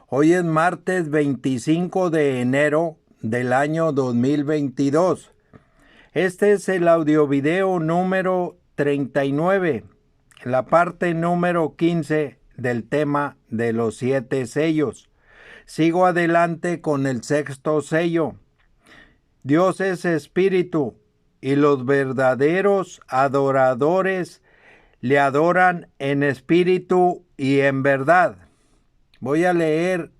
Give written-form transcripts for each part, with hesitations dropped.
Hoy es martes 25 de enero del año 2022. Este es el audiovideo número 39, la parte número 15 del tema de los 7 sellos. Sigo adelante con el sexto sello. Dios es espíritu y los verdaderos adoradores le adoran en espíritu y en verdad. Voy a leer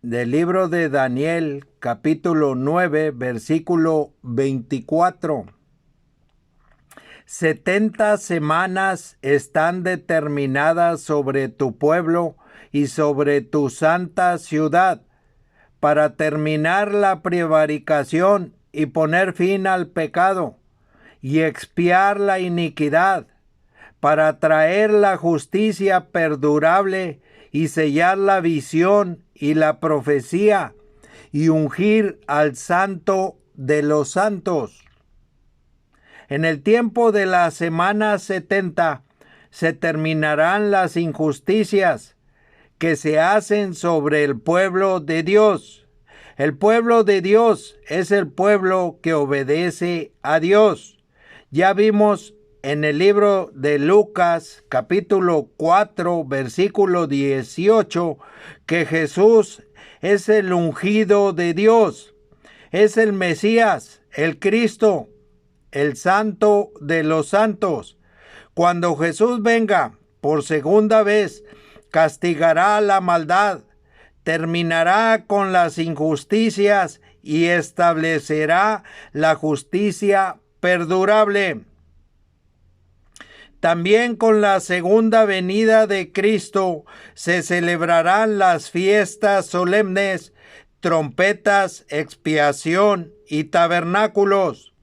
del libro de Daniel, capítulo 9, versículo 24. 70 semanas están determinadas sobre tu pueblo y sobre tu santa ciudad, para terminar la prevaricación y poner fin al pecado, y expiar la iniquidad, para traer la justicia perdurable y sellar la visión y la profecía y ungir al santo de los santos. En el tiempo de la semana 70 se terminarán las injusticias que se hacen sobre el pueblo de Dios. El pueblo de Dios es el pueblo que obedece a Dios. Ya vimos en el libro de Lucas, capítulo 4, versículo 18, que Jesús es el ungido de Dios, es el Mesías, el Cristo, el Santo de los santos. Cuando Jesús venga por segunda vez, castigará la maldad, terminará con las injusticias y establecerá la justicia perdurable. También con la segunda venida de Cristo se celebrarán las fiestas solemnes, trompetas, expiación y tabernáculos,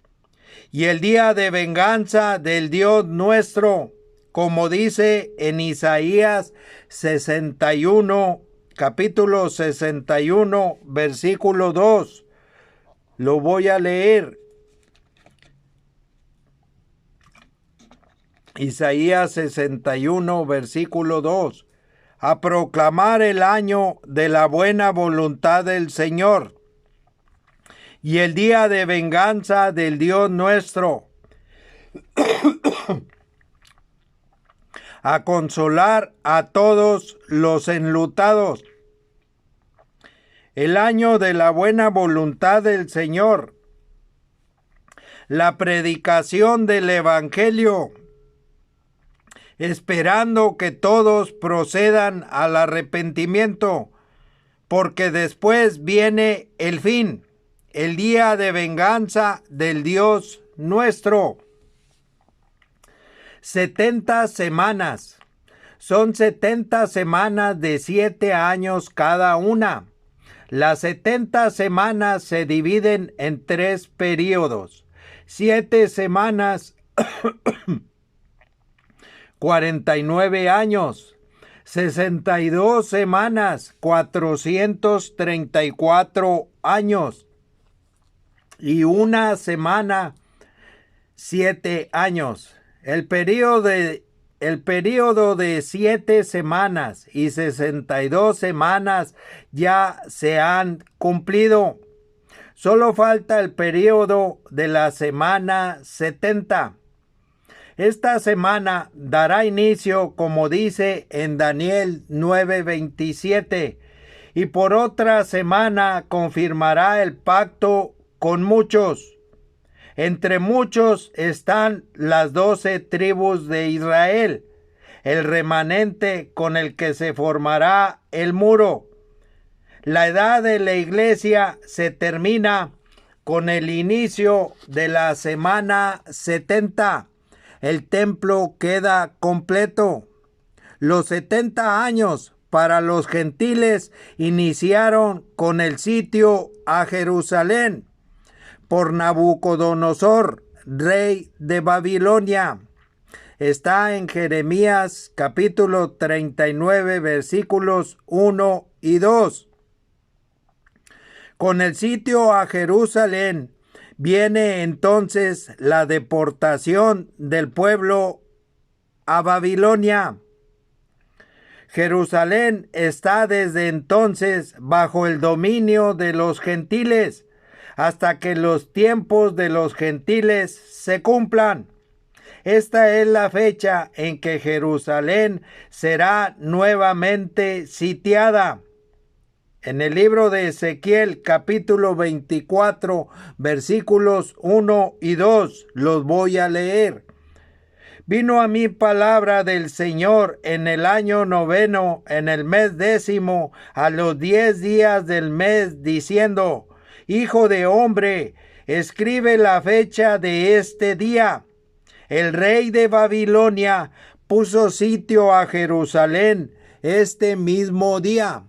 y el día de venganza del Dios nuestro, como dice en Isaías 61, capítulo 61, versículo 2. Lo voy a leer. Isaías 61, versículo 2. A proclamar el año de la buena voluntad del Señor y el día de venganza del Dios nuestro, a consolar a todos los enlutados. El año de la buena voluntad del Señor, la predicación del Evangelio, esperando que todos procedan al arrepentimiento, porque después viene el fin, el día de venganza del Dios nuestro. 70 semanas. Son 70 semanas de 7 años cada una. Las 70 semanas se dividen en 3 periodos. 7 semanas, 49 años. 62 semanas, 434 años. Y una semana, 7 años. El periodo de 7 semanas y 62 semanas ya se han cumplido. Solo falta el periodo de la semana 70. Esta semana dará inicio, como dice en Daniel 9:27, y por otra semana confirmará el pacto con muchos. Entre muchos están las 12 tribus de Israel, el remanente con el que se formará el muro. La edad de la iglesia se termina con el inicio de la semana 70. El templo queda completo. Los 70 años para los gentiles iniciaron con el sitio a Jerusalén por Nabucodonosor, rey de Babilonia. Está en Jeremías capítulo 39, versículos 1 y 2. Con el sitio a Jerusalén viene entonces la deportación del pueblo a Babilonia. Jerusalén está desde entonces bajo el dominio de los gentiles, hasta que los tiempos de los gentiles se cumplan. Esta es la fecha en que Jerusalén será nuevamente sitiada. En el libro de Ezequiel, capítulo 24, versículos 1 y 2, los voy a leer. Vino a mí palabra del Señor en el año 9, en el mes 10, a los 10 días del mes, diciendo: Hijo de hombre, escribe la fecha de este día. El rey de Babilonia puso sitio a Jerusalén este mismo día.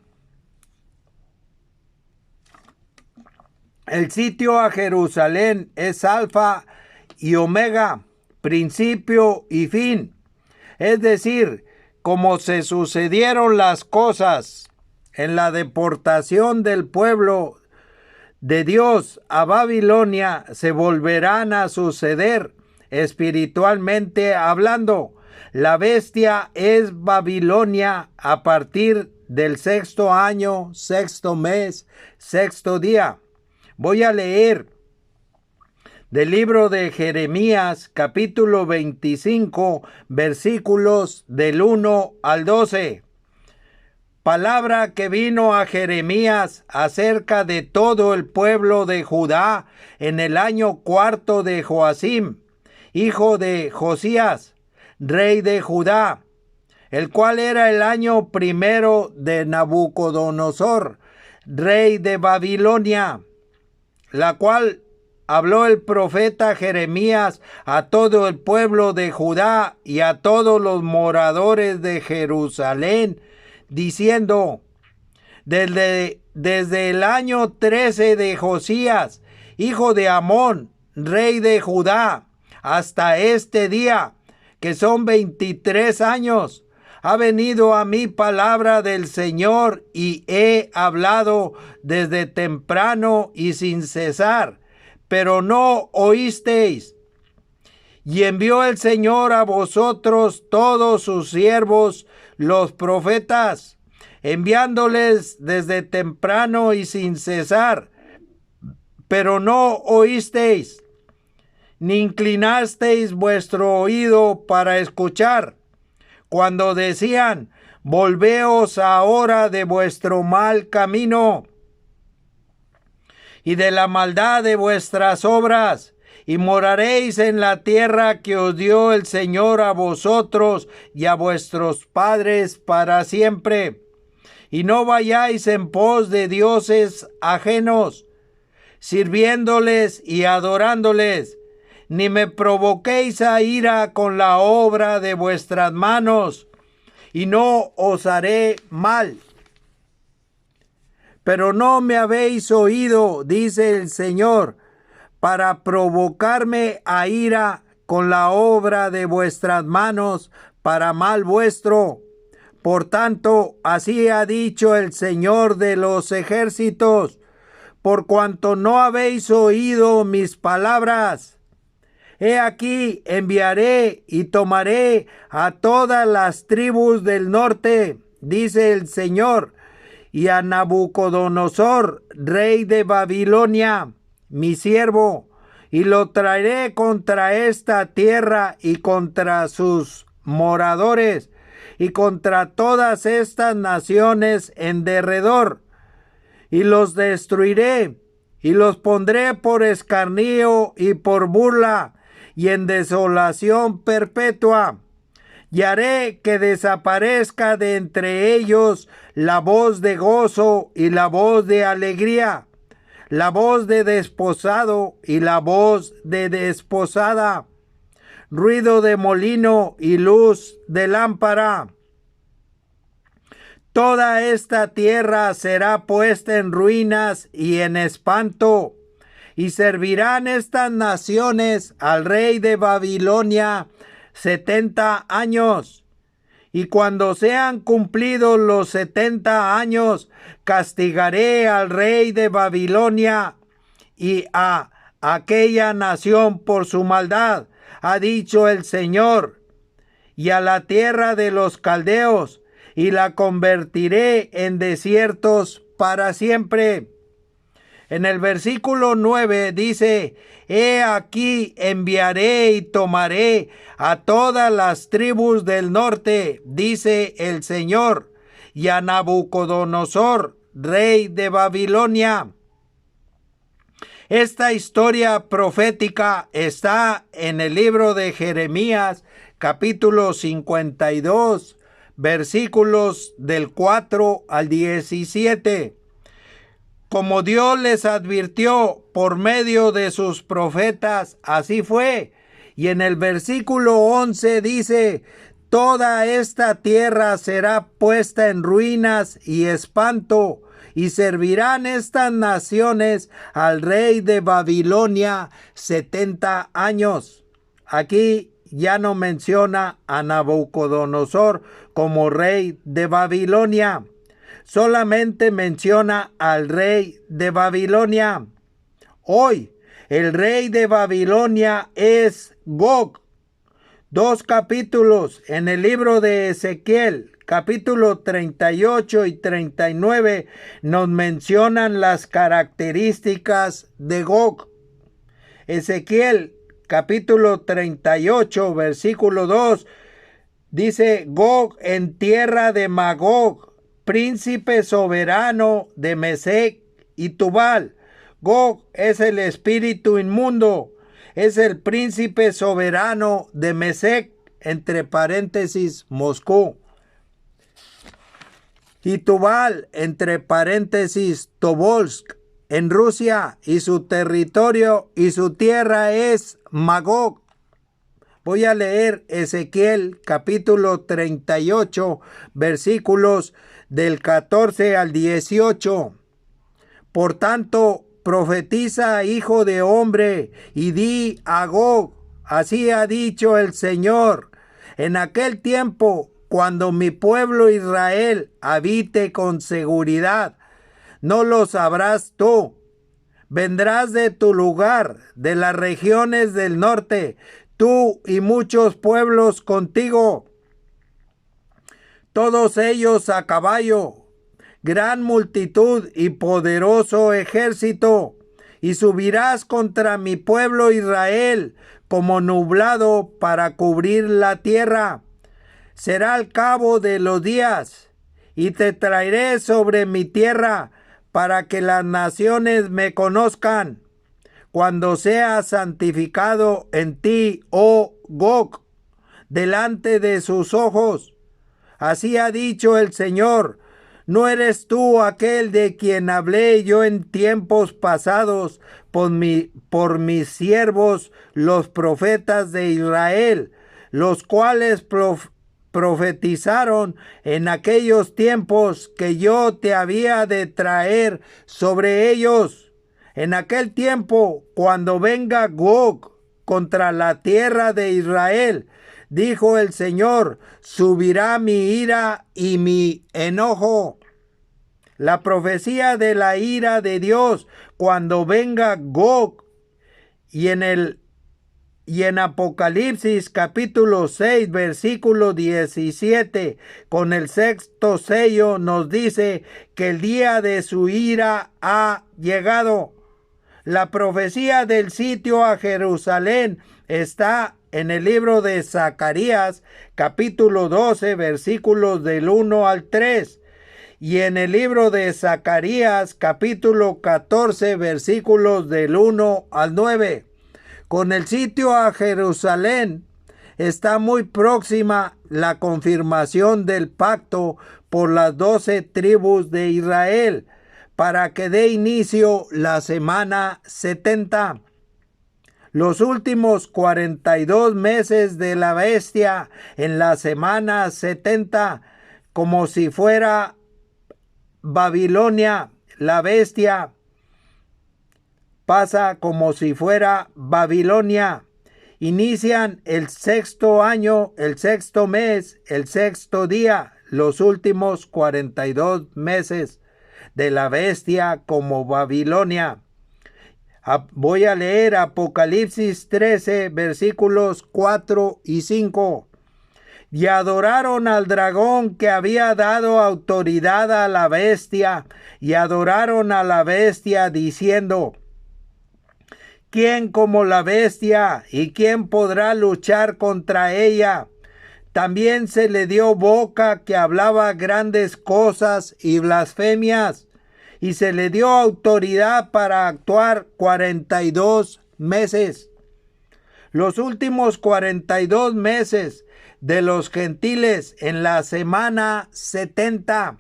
El sitio a Jerusalén es alfa y omega, principio y fin. Es decir, como se sucedieron las cosas en la deportación del pueblo de Dios a Babilonia, se volverán a suceder espiritualmente hablando. La bestia es Babilonia a partir del 6º año, 6º mes, 6º día. Voy a leer del libro de Jeremías, capítulo 25, versículos del 1 al 12. Palabra que vino a Jeremías acerca de todo el pueblo de Judá en el año 4 de Joacim, hijo de Josías, rey de Judá, el cual era el año 1 de Nabucodonosor, rey de Babilonia, la cual habló el profeta Jeremías a todo el pueblo de Judá y a todos los moradores de Jerusalén, diciendo: desde el año 13 de Josías, hijo de Amón, rey de Judá, hasta este día, que son 23 años, ha venido a mí palabra del Señor, y he hablado desde temprano y sin cesar, pero no oísteis. Y envió el Señor a vosotros todos sus siervos, los profetas, enviándoles desde temprano y sin cesar, pero no oísteis, ni inclinasteis vuestro oído para escuchar, cuando decían: volveos ahora de vuestro mal camino y de la maldad de vuestras obras, y moraréis en la tierra que os dio el Señor a vosotros y a vuestros padres para siempre. Y no vayáis en pos de dioses ajenos, sirviéndoles y adorándoles, ni me provoquéis a ira con la obra de vuestras manos, y no os haré mal. Pero no me habéis oído, dice el Señor, para provocarme a ira con la obra de vuestras manos, para mal vuestro. Por tanto, así ha dicho el Señor de los ejércitos: por cuanto no habéis oído mis palabras, he aquí enviaré y tomaré a todas las tribus del norte, dice el Señor, y a Nabucodonosor, rey de Babilonia, mi siervo, y lo traeré contra esta tierra y contra sus moradores, y contra todas estas naciones en derredor, y los destruiré, y los pondré por escarnio y por burla, y en desolación perpetua. Y haré que desaparezca de entre ellos la voz de gozo y la voz de alegría, la voz de desposado y la voz de desposada, ruido de molino y luz de lámpara. Toda esta tierra será puesta en ruinas y en espanto, y servirán estas naciones al rey de Babilonia 70 años. Y cuando sean cumplidos los 70 años, castigaré al rey de Babilonia y a aquella nación por su maldad, ha dicho el Señor. y a la tierra de los caldeos, y la convertiré en desiertos para siempre. En el versículo 9 dice: He aquí enviaré y tomaré a todas las tribus del norte, dice el Señor, y a Nabucodonosor, rey de Babilonia. Esta historia profética está en el libro de Jeremías, capítulo 52, versículos del 4 al 17. Como Dios les advirtió por medio de sus profetas, así fue. Y en el versículo 11 dice: Toda esta tierra será puesta en ruinas y espanto, y servirán estas naciones al rey de Babilonia 70 años. Aquí ya no menciona a Nabucodonosor como rey de Babilonia. Solamente menciona al rey de Babilonia. Hoy, el rey de Babilonia es Gog. 2 capítulos en el libro de Ezequiel, capítulo 38 y 39, nos mencionan las características de Gog. Ezequiel, capítulo 38, versículo 2, dice: Gog en tierra de Magog, príncipe soberano de Mesec y Tubal. Gog es el espíritu inmundo, es el príncipe soberano de Mesec, entre paréntesis Moscú, y Tubal, entre paréntesis Tobolsk, en Rusia, y su territorio y su tierra es Magog. Voy a leer Ezequiel capítulo 38, versículos del 14 al 18. Por tanto, profetiza, hijo de hombre, y di a Gog: así ha dicho el Señor, en aquel tiempo, cuando mi pueblo Israel habite con seguridad, no lo sabrás tú. Vendrás de tu lugar, de las regiones del norte, tú y muchos pueblos contigo, todos ellos a caballo, gran multitud y poderoso ejército, y subirás contra mi pueblo Israel como nublado para cubrir la tierra. Será al cabo de los días, y te traeré sobre mi tierra para que las naciones me conozcan, cuando sea santificado en ti, oh Gog, delante de sus ojos. Así ha dicho el Señor: ¿no eres tú aquel de quien hablé yo en tiempos pasados por mis siervos los profetas de Israel, los cuales profetizaron en aquellos tiempos que yo te había de traer sobre ellos? En aquel tiempo, cuando venga Gog contra la tierra de Israel, dijo el Señor, subirá mi ira y mi enojo. La profecía de la ira de Dios cuando venga Gog. Y en Apocalipsis capítulo 6, versículo 17, con el sexto sello nos dice que el día de su ira ha llegado. La profecía del sitio a Jerusalén está en el libro de Zacarías, capítulo 12, versículos del 1 al 3. Y en el libro de Zacarías, capítulo 14, versículos del 1 al 9. Con el sitio a Jerusalén está muy próxima la confirmación del pacto por las 12 tribus de Israel, para que dé inicio la semana 70. Los últimos 42 meses de la bestia en la semana 70, como si fuera Babilonia, la bestia pasa como si fuera Babilonia. Inician el sexto año, el sexto mes, el sexto día, los últimos 42 meses de la bestia como Babilonia. Voy a leer Apocalipsis 13, versículos 4 y 5. y adoraron al dragón que había dado autoridad a la bestia, y adoraron a la bestia diciendo: ¿quién como la bestia? ¿Y quién podrá luchar contra ella? También se le dio boca que hablaba grandes cosas y blasfemias, y se le dio autoridad para actuar 42 meses. Los últimos 42 meses de los gentiles en la semana 70.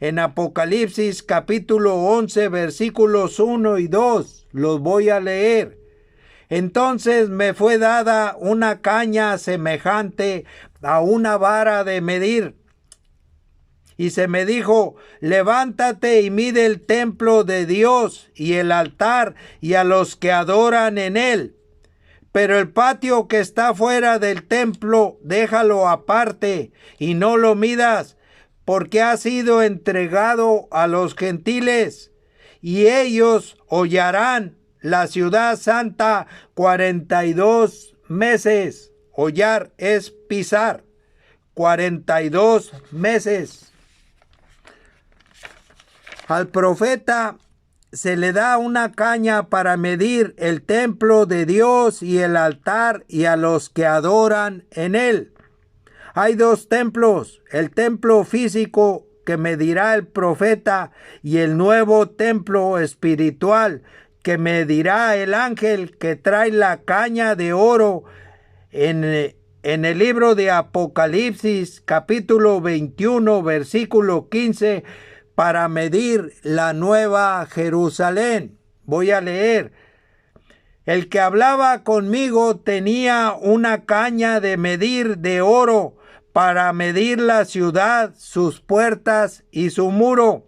En Apocalipsis capítulo 11 versículos 1 y 2 los voy a leer. Entonces me fue dada una caña semejante a una vara de medir. Y se me dijo: levántate y mide el templo de Dios y el altar y a los que adoran en él. Pero el patio que está fuera del templo, déjalo aparte y no lo midas, porque ha sido entregado a los gentiles, y ellos hollarán la ciudad santa 42 meses. Hollar es pisar. 42 meses. Al profeta se le da una caña para medir el templo de Dios y el altar y a los que adoran en él. Hay dos templos: el templo físico que medirá el profeta y el nuevo templo espiritual que medirá el ángel que trae la caña de oro en el libro de Apocalipsis capítulo 21 versículo 15 para medir la nueva Jerusalén. Voy a leer: el que hablaba conmigo tenía una caña de medir de oro para medir la ciudad, sus puertas y su muro.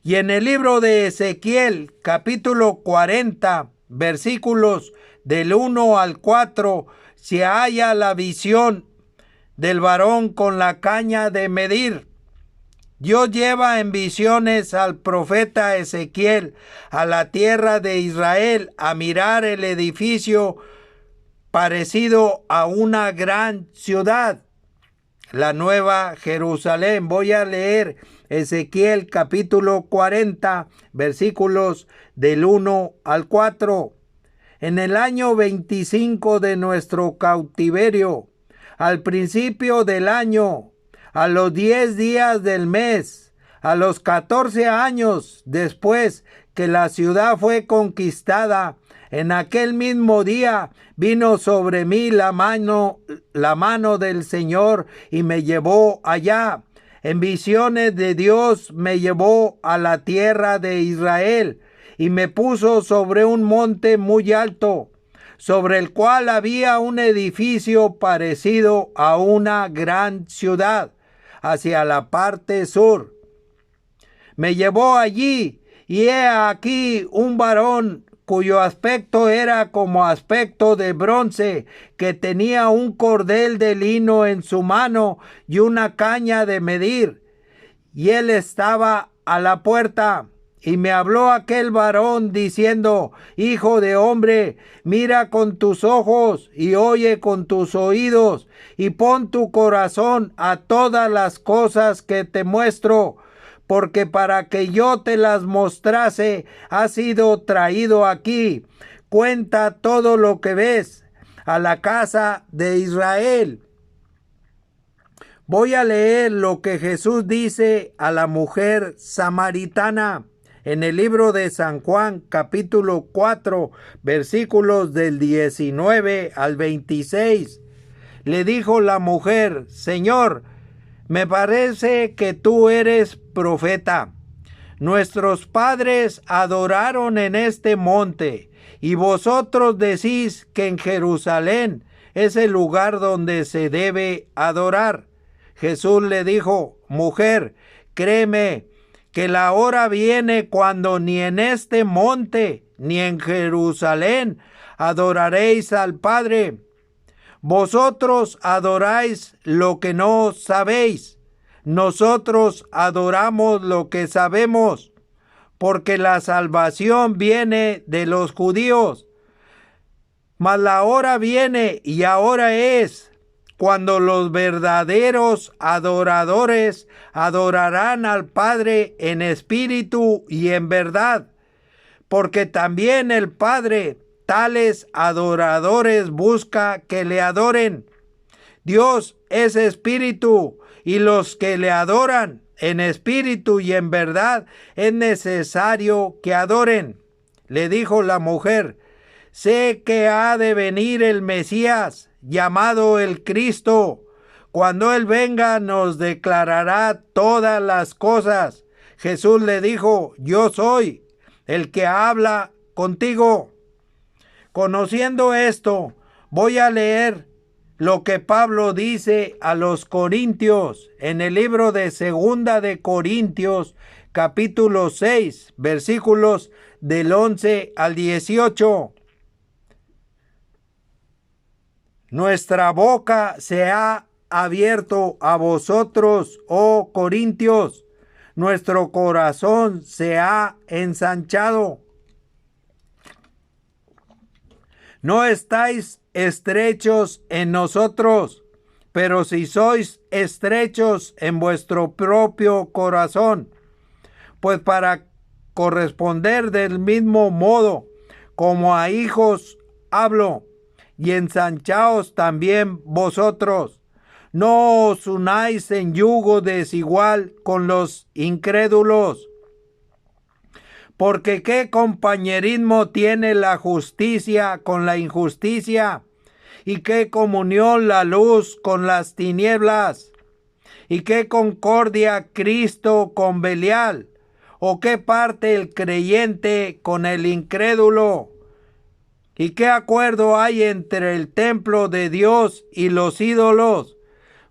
Y en el libro de Ezequiel, capítulo 40, versículos del 1 al 4, se halla la visión del varón con la caña de medir. Dios lleva en visiones al profeta Ezequiel a la tierra de Israel a mirar el edificio parecido a una gran ciudad, la nueva Jerusalén. Voy a leer Ezequiel capítulo 40, versículos del 1 al 4. En el año 25 de nuestro cautiverio, al principio del año, a los 10 días del mes, a los 14 años después que la ciudad fue conquistada, en aquel mismo día vino sobre mí la mano del Señor y me llevó allá. En visiones de Dios me llevó a la tierra de Israel y me puso sobre un monte muy alto, sobre el cual había un edificio parecido a una gran ciudad, hacia la parte sur. Me llevó allí, y he aquí un varón cuyo aspecto era como aspecto de bronce, que tenía un cordel de lino en su mano y una caña de medir. Y él estaba a la puerta. Y me habló aquel varón diciendo: hijo de hombre, mira con tus ojos y oye con tus oídos, y pon tu corazón a todas las cosas que te muestro, porque para que yo te las mostrase has sido traído aquí. Cuenta todo lo que ves a la casa de Israel. Voy a leer lo que Jesús dice a la mujer samaritana en el libro de San Juan, capítulo 4, versículos del 19 al 26. Le dijo la mujer: Señor, me parece que tú eres profeta. Nuestros padres adoraron en este monte, y vosotros decís que en Jerusalén es el lugar donde se debe adorar. Jesús le dijo: mujer, créeme que la hora viene cuando ni en este monte ni en Jerusalén adoraréis al Padre. Vosotros adoráis lo que no sabéis. Nosotros adoramos lo que sabemos, porque la salvación viene de los judíos. Mas la hora viene y ahora es cuando los verdaderos adoradores adorarán al Padre en espíritu y en verdad, porque también el Padre tales adoradores busca que le adoren. Dios es espíritu, y los que le adoran en espíritu y en verdad es necesario que adoren. Le dijo la mujer: sé que ha de venir el Mesías, llamado el Cristo. Cuando Él venga nos declarará todas las cosas. Jesús le dijo: yo soy el que habla contigo. Conociendo esto, voy a leer lo que Pablo dice a los Corintios en el libro de Segunda de Corintios, capítulo 6, versículos del 11 al 18. Nuestra boca se ha abierto a vosotros, oh Corintios. Nuestro corazón se ha ensanchado. No estáis estrechos en nosotros, pero si sois estrechos en vuestro propio corazón, pues para corresponder del mismo modo como a hijos hablo, y ensanchaos también vosotros. No os unáis en yugo desigual con los incrédulos. Porque qué compañerismo tiene la justicia con la injusticia, y qué comunión la luz con las tinieblas, y qué concordia Cristo con Belial, o qué parte el creyente con el incrédulo, y qué acuerdo hay entre el templo de Dios y los ídolos,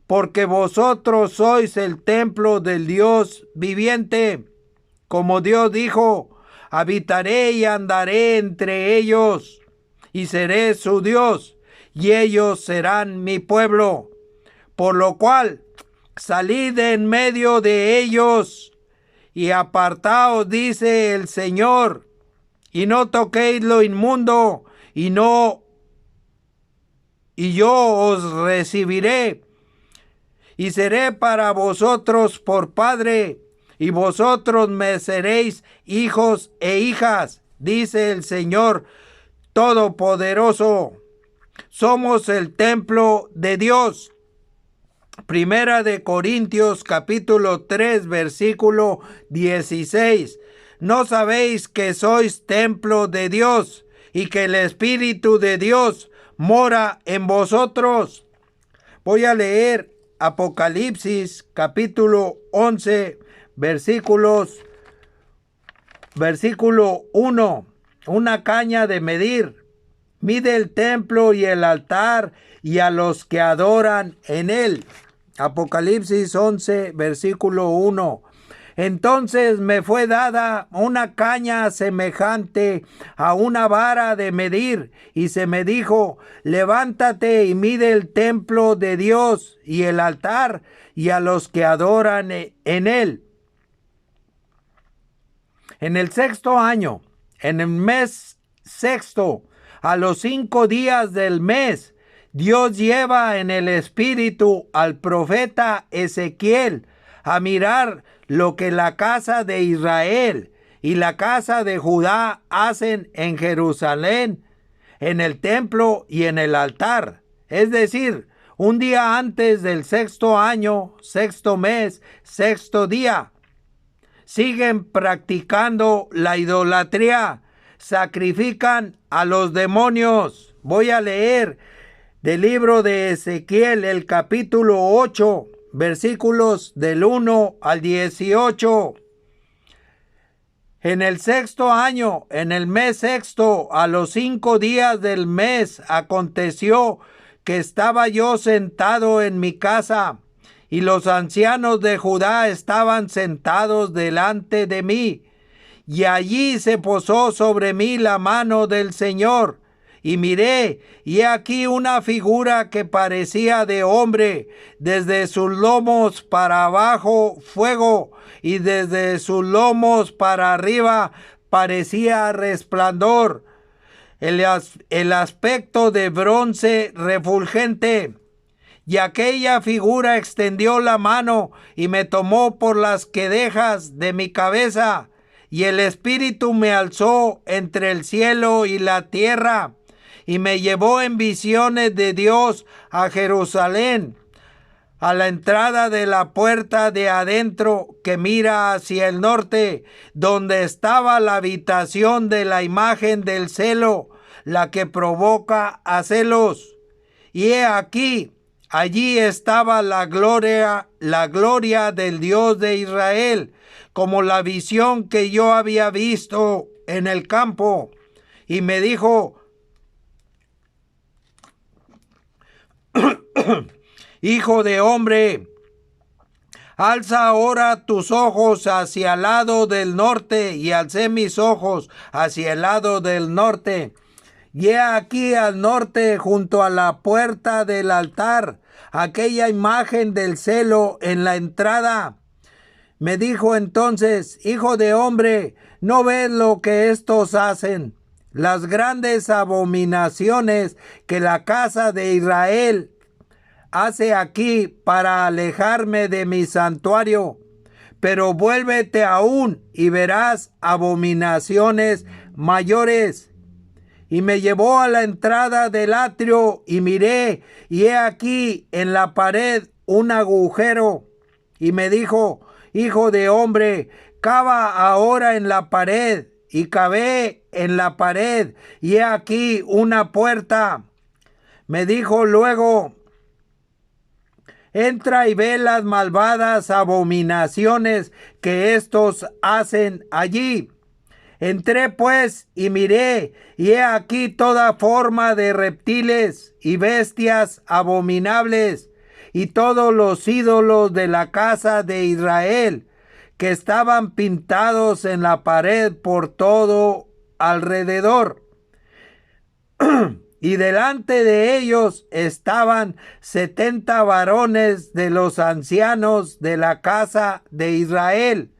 porque vosotros sois el templo del Dios viviente. Como Dios dijo: habitaré y andaré entre ellos, y seré su Dios, y ellos serán mi pueblo. Por lo cual, salid en medio de ellos, y apartaos, dice el Señor, y no toquéis lo inmundo, y yo os recibiré, y seré para vosotros por Padre, y vosotros me seréis hijos e hijas, dice el Señor Todopoderoso. Somos el templo de Dios. Primera de Corintios capítulo 3 versículo 16. ¿No sabéis que sois templo de Dios y que el Espíritu de Dios mora en vosotros? Voy a leer Apocalipsis capítulo 11 versículo 1. Una caña de medir. Mide el templo y el altar y a los que adoran en él. Apocalipsis 11, versículo 1. Entonces me fue dada una caña semejante a una vara de medir, y se me dijo: levántate y mide el templo de Dios y el altar y a los que adoran en él. En el sexto año, en el mes sexto, a los 5 días del mes, Dios lleva en el espíritu al profeta Ezequiel a mirar lo que la casa de Israel y la casa de Judá hacen en Jerusalén, en el templo y en el altar. Es decir, un día antes del sexto año, sexto mes, sexto día. Siguen practicando la idolatría, sacrifican a los demonios. Voy a leer del libro de Ezequiel, el capítulo 8, versículos del 1 al 18. En el sexto año, en el mes sexto, a los 5 días del mes, aconteció que estaba yo sentado en mi casa, y los ancianos de Judá estaban sentados delante de mí, y allí se posó sobre mí la mano del Señor, y miré, y he aquí una figura que parecía de hombre, desde sus lomos para abajo fuego, y desde sus lomos para arriba parecía resplandor, el aspecto de bronce refulgente. Y aquella figura extendió la mano y me tomó por las quedejas de mi cabeza, y el Espíritu me alzó entre el cielo y la tierra, y me llevó en visiones de Dios a Jerusalén, a la entrada de la puerta de adentro que mira hacia el norte, donde estaba la habitación de la imagen del celo, la que provoca a celos. Y he aquí, allí estaba la gloria del Dios de Israel, como la visión que yo había visto en el campo. Y me dijo: Hijo de hombre, alza ahora tus ojos hacia el lado del norte. Y alcé mis ojos hacia el lado del norte. Y he aquí al norte, junto a la puerta del altar, aquella imagen del celo en la entrada. Me dijo entonces: Hijo de hombre, ¿no ves lo que estos hacen? Las grandes abominaciones que la casa de Israel hace aquí para alejarme de mi santuario. Pero vuélvete aún y verás abominaciones mayores. Y me llevó a la entrada del atrio y miré, y he aquí en la pared un agujero. Y me dijo: Hijo de hombre, cava ahora en la pared. Y cavé en la pared, y he aquí una puerta. Me dijo luego: Entra y ve las malvadas abominaciones que estos hacen allí. Entré pues y miré, y he aquí toda forma de reptiles y bestias abominables, y todos los ídolos de la casa de Israel, que estaban pintados en la pared por todo alrededor. Y delante de ellos estaban 70 varones de los ancianos de la casa de Israel,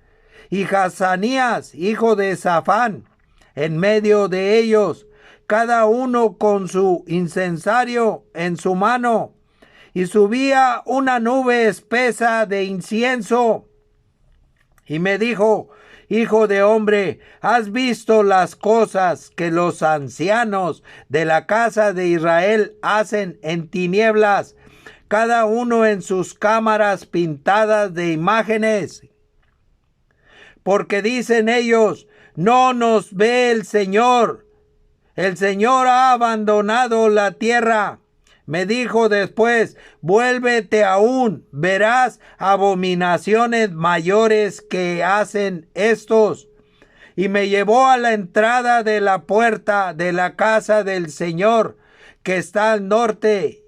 y Hazanías, hijo de Safán, en medio de ellos, cada uno con su incensario en su mano, y subía una nube espesa de incienso. Y me dijo: Hijo de hombre, ¿has visto las cosas que los ancianos de la casa de Israel hacen en tinieblas, cada uno en sus cámaras pintadas de imágenes? Porque dicen ellos: no nos ve el Señor ha abandonado la tierra. Me dijo después: vuélvete aún, verás abominaciones mayores que hacen estos. Y me llevó a la entrada de la puerta de la casa del Señor, que está al norte.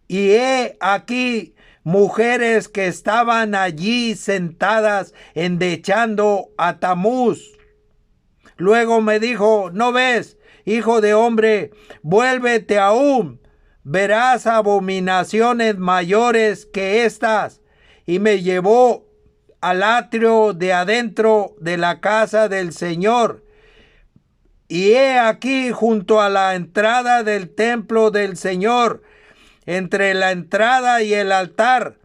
Y he aquí mujeres que estaban allí sentadas endechando a Tamuz. Luego me dijo: ¿no ves, hijo de hombre? Vuélvete aún, verás abominaciones mayores que estas. Y me llevó al atrio de adentro de la casa del Señor. Y he aquí, junto a la entrada del templo del Señor, entre la entrada y el altar,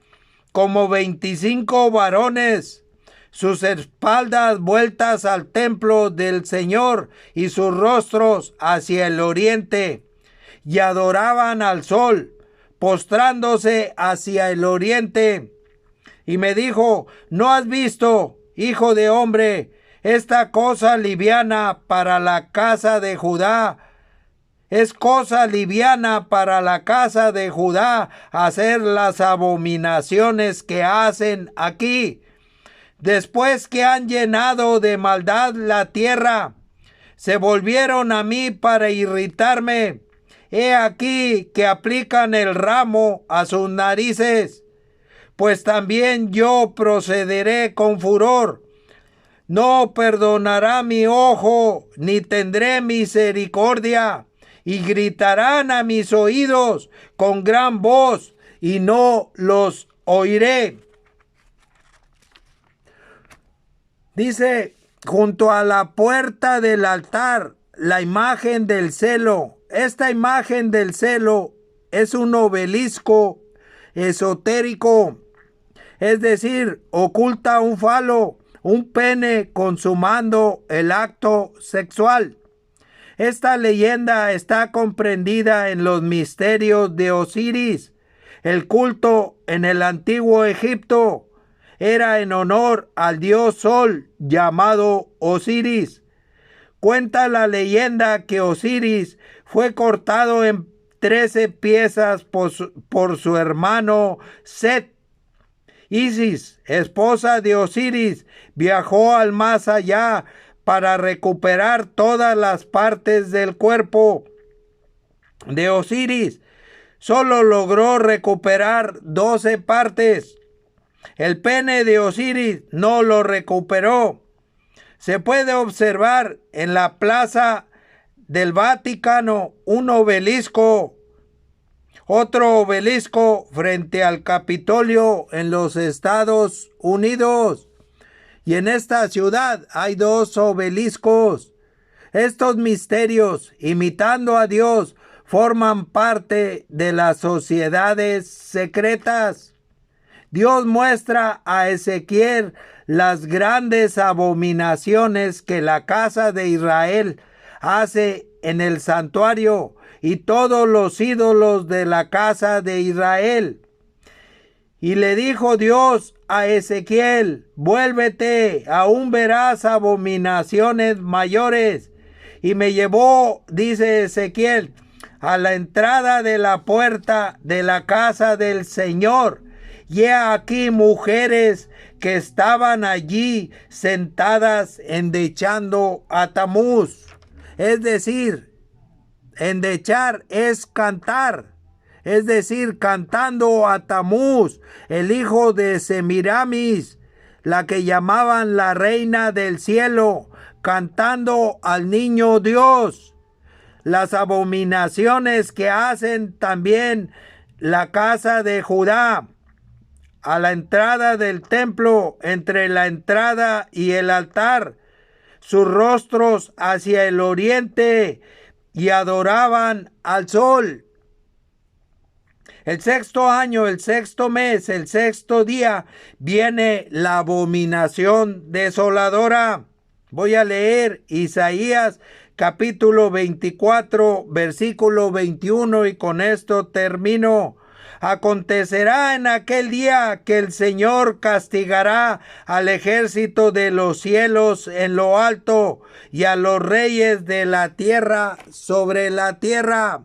como 25 varones, sus espaldas vueltas al templo del Señor y sus rostros hacia el oriente, y adoraban al sol, postrándose hacia el oriente. Y me dijo: ¿no has visto, hijo de hombre, esta cosa liviana para la casa de Judá? Es cosa liviana para la casa de Judá hacer las abominaciones que hacen aquí. Después que han llenado de maldad la tierra, se volvieron a mí para irritarme. He aquí que aplican el ramo a sus narices. Pues también yo procederé con furor. No perdonará mi ojo, ni tendré misericordia. Y gritarán a mis oídos con gran voz, y no los oiré. Dice: junto a la puerta del altar, la imagen del celo. Esta imagen del celo es un obelisco esotérico, es decir, oculta un falo, un pene consumando el acto sexual. Esta leyenda está comprendida en los misterios de Osiris. El culto en el antiguo Egipto era en honor al dios Sol llamado Osiris. Cuenta la leyenda que Osiris fue cortado en 13 piezas por su hermano Set. Isis, esposa de Osiris, viajó al más allá para recuperar todas las partes del cuerpo de Osiris. Solo logró recuperar 12 partes. El pene de Osiris no lo recuperó. Se puede observar en la plaza del Vaticano un obelisco, otro obelisco frente al Capitolio en los Estados Unidos. Y en esta ciudad hay 2 obeliscos. Estos misterios, imitando a Dios, forman parte de las sociedades secretas. Dios muestra a Ezequiel las grandes abominaciones que la casa de Israel hace en el santuario y todos los ídolos de la casa de Israel. Y le dijo Dios a Ezequiel: vuélvete, aún verás abominaciones mayores. Y me llevó, dice Ezequiel, a la entrada de la puerta de la casa del Señor. Y he aquí mujeres que estaban allí sentadas endechando a Tamuz. Es decir, endechar es cantar. Es decir, cantando a Tamuz, el hijo de Semiramis, la que llamaban la reina del cielo, cantando al niño Dios. Las abominaciones que hacen también la casa de Judá, a la entrada del templo, entre la entrada y el altar, sus rostros hacia el oriente, y adoraban al sol. El 6º año, el 6º mes, el 6º día, viene la abominación desoladora. Voy a leer Isaías capítulo 24, versículo 21, y con esto termino. Acontecerá en aquel día que el Señor castigará al ejército de los cielos en lo alto y a los reyes de la tierra sobre la tierra.